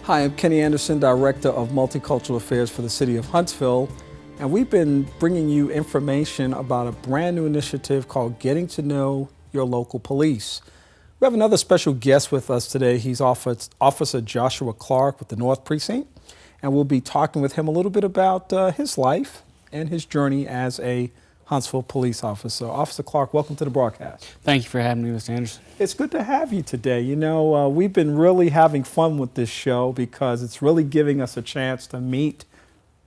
Hi, I'm Kenny Anderson, Director of Multicultural Affairs for the City of Huntsville, and we've been bringing you information about a brand new initiative called Getting to Know Your Local Police. We have another special guest with us today. He's Officer Joshua Clark with the North Precinct, and we'll be talking with him a little bit about his life and his journey as a Huntsville police officer. Officer Clark, welcome to the broadcast. Thank you for having me, Mr. Anderson. It's good to have you today. You know, we've been really having fun with this show because it's really giving us a chance to meet,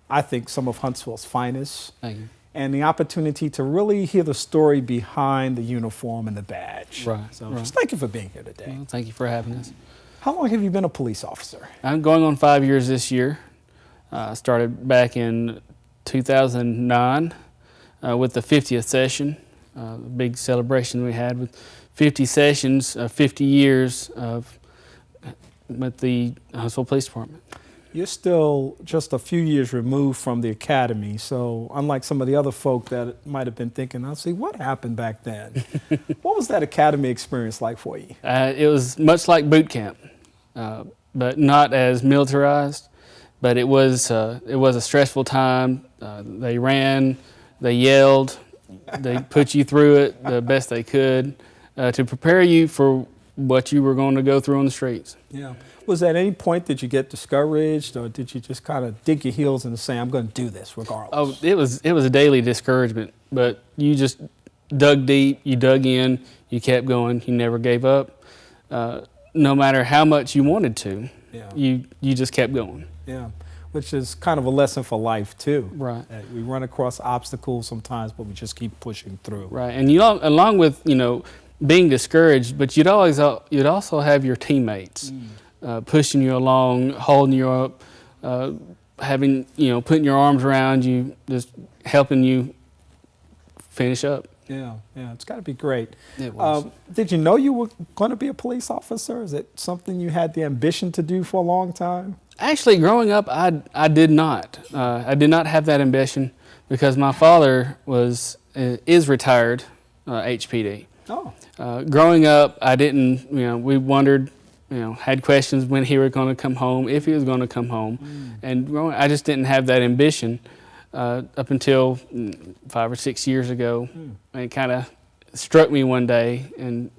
I think, some of Huntsville's finest. Thank you. And the opportunity to really hear the story behind the uniform and the badge. Right. So right. just thank you for being here today. Well, thank you for having us. How long have you been a police officer? I'm going on 5 years this year. I started back in 2009 with the 50th session, the big celebration we had with 50 sessions, 50 years with the Huntsville Police Department. You're still just a few years removed from the academy, so unlike some of the other folk that might have been thinking, I'll see what happened back then. What was that academy experience like for you? It was much like boot camp, but not as militarized. But it was a stressful time. They ran, they yelled, they put you through it the best they could to prepare you for what you were going to go through on the streets. Yeah. Was at any point did you get discouraged, or did you just kind of dig your heels in and say, I'm going to do this regardless? Oh, it was a daily discouragement, but you just dug deep, you dug in, you kept going, you never gave up. No matter how much you wanted to, yeah. you just kept going. Yeah, which is kind of a lesson for life too. Right. We run across obstacles sometimes, but we just keep pushing through. Right, and along with being discouraged, but you'd also have your teammates pushing you along, holding you up, putting your arms around you, just helping you finish up. Yeah, it's got to be great. It was. Did you know you were going to be a police officer? Is it something you had the ambition to do for a long time? Actually, growing up, I did not. I did not have that ambition because my father is retired HPD. Oh. Growing up, I didn't. We wondered. Had questions when he was going to come home, if he was going to come home, and I just didn't have that ambition up until 5 or 6 years ago. And it kind of struck me one day, and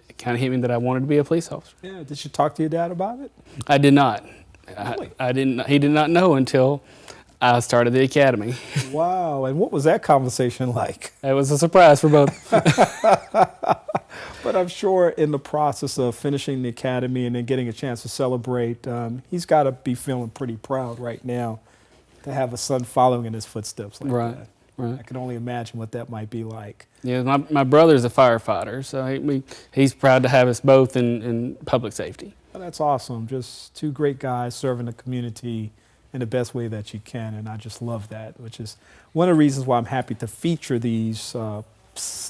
it kind of hit me that I wanted to be a police officer. Yeah. Did you talk to your dad about it? I did not. Really? I didn't. He did not know until I started the academy. Wow. And what was that conversation like? It was a surprise for both. But I'm sure in the process of finishing the academy and then getting a chance to celebrate, he's got to be feeling pretty proud right now to have a son following in his footsteps like Right. that. Right. I can only imagine what that might be like. Yeah, my brother's a firefighter, so he's proud to have us both in public safety. Well, that's awesome. Just two great guys serving the community in the best way that you can, and I just love that, which is one of the reasons why I'm happy to feature these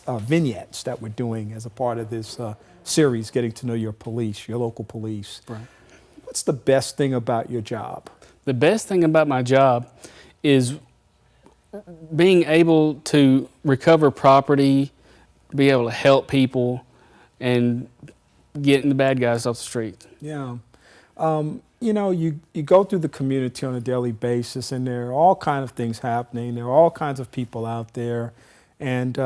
vignettes that we're doing as a part of this series, Getting to Know Your Police, your local police. Right. What's the best thing about your job? The best thing about my job is being able to recover property, be able to help people, and getting the bad guys off the street. Yeah. You go through the community on a daily basis, and there are all kinds of things happening. There are all kinds of people out there. And,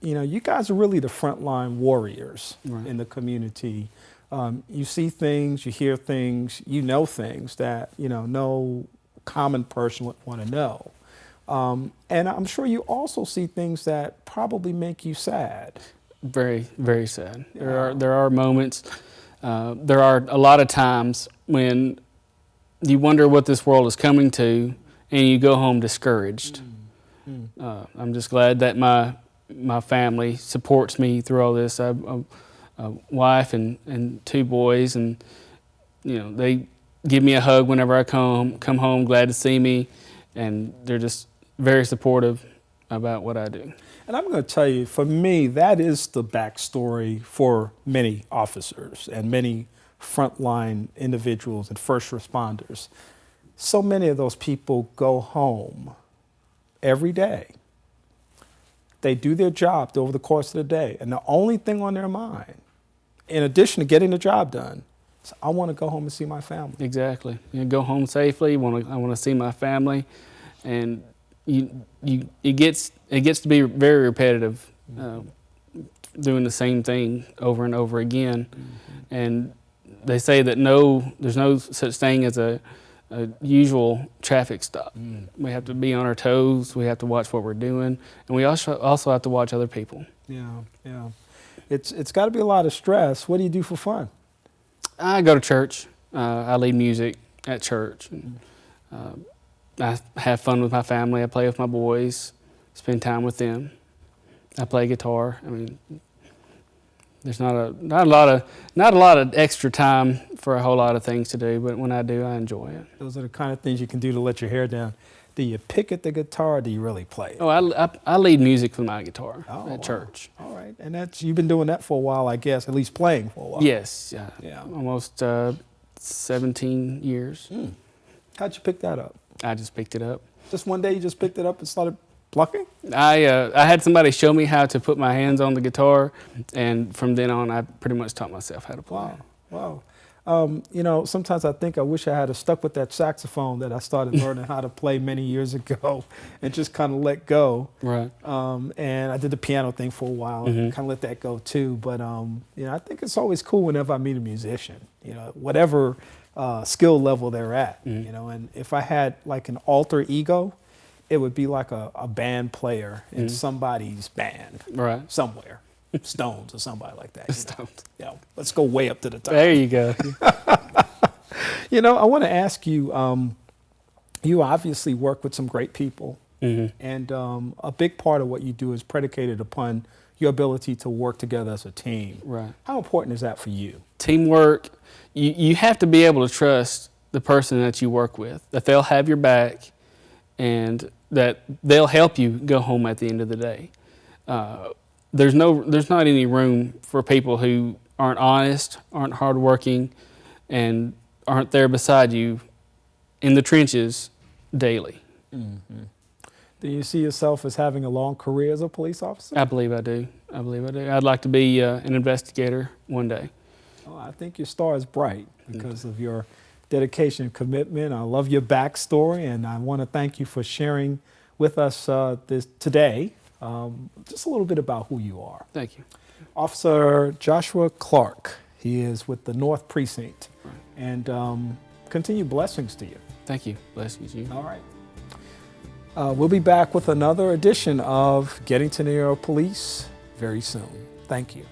you guys are really the frontline warriors Right. in the community. You see things, you hear things, you know things that, no common person would want to know. And I'm sure you also see things that probably make you sad. Very, very sad. Yeah. There are moments, there are a lot of times when you wonder what this world is coming to and you go home discouraged. I'm just glad that my family supports me through all this. I have a wife and 2 boys, and they give me a hug whenever I come home, glad to see me, and they're just very supportive about what I do. And I'm going to tell you, for me, that is the backstory for many officers and many frontline individuals and first responders. So many of those people go home every day. They do their job over the course of the day, and the only thing on their mind, in addition to getting the job done, So I want to go home and see my family. Exactly. Go home safely. I want to see my family, and it gets to be very repetitive, doing the same thing over and over again. And they say that there's no such thing as a usual traffic stop. We have to be on our toes. We have to watch what we're doing, and we also have to watch other people. Yeah. It's got to be a lot of stress. What do you do for fun? I go to church. I lead music at church. I have fun with my family. I play with my boys, spend time with them. I play guitar. I mean, there's not a lot of extra time for a whole lot of things to do, but when I do, I enjoy it. Those are the kind of things you can do to let your hair down. Do you pick at the guitar, or do you really play it? Oh, I lead music with my guitar at church. All right, and you've been doing that for a while, I guess, at least playing for a while. Yes, almost 17 years. How'd you pick that up? I just picked it up. Just one day you just picked it up and started plucking? I had somebody show me how to put my hands on the guitar, and from then on, I pretty much taught myself how to play. Wow. Sometimes I think I wish I had stuck with that saxophone that I started learning how to play many years ago and just kind of let go. Right. And I did the piano thing for a while and kind of let that go too. But, I think it's always cool whenever I meet a musician, whatever skill level they're at, and if I had like an alter ego, it would be like a band player in somebody's band somewhere. Stones or somebody like that. Stones. Let's go way up to the top. There you go. I want to ask you, you obviously work with some great people, and a big part of what you do is predicated upon your ability to work together as a team. Right. How important is that for you? Teamwork, you have to be able to trust the person that you work with, that they'll have your back and that they'll help you go home at the end of the day. There's not any room for people who aren't honest, aren't hardworking, and aren't there beside you in the trenches daily. Do you see yourself as having a long career as a police officer? I believe I do. I'd like to be an investigator one day. Oh, I think your star is bright because of your dedication and commitment. I love your backstory, and I want to thank you for sharing with us today. Just a little bit about who you are. Thank you. Officer Joshua Clark. He is with the North Precinct. Right. And continued blessings to you. Thank you. Blessings to you. All right. We'll be back with another edition of Getting to Know Your Police very soon. Thank you.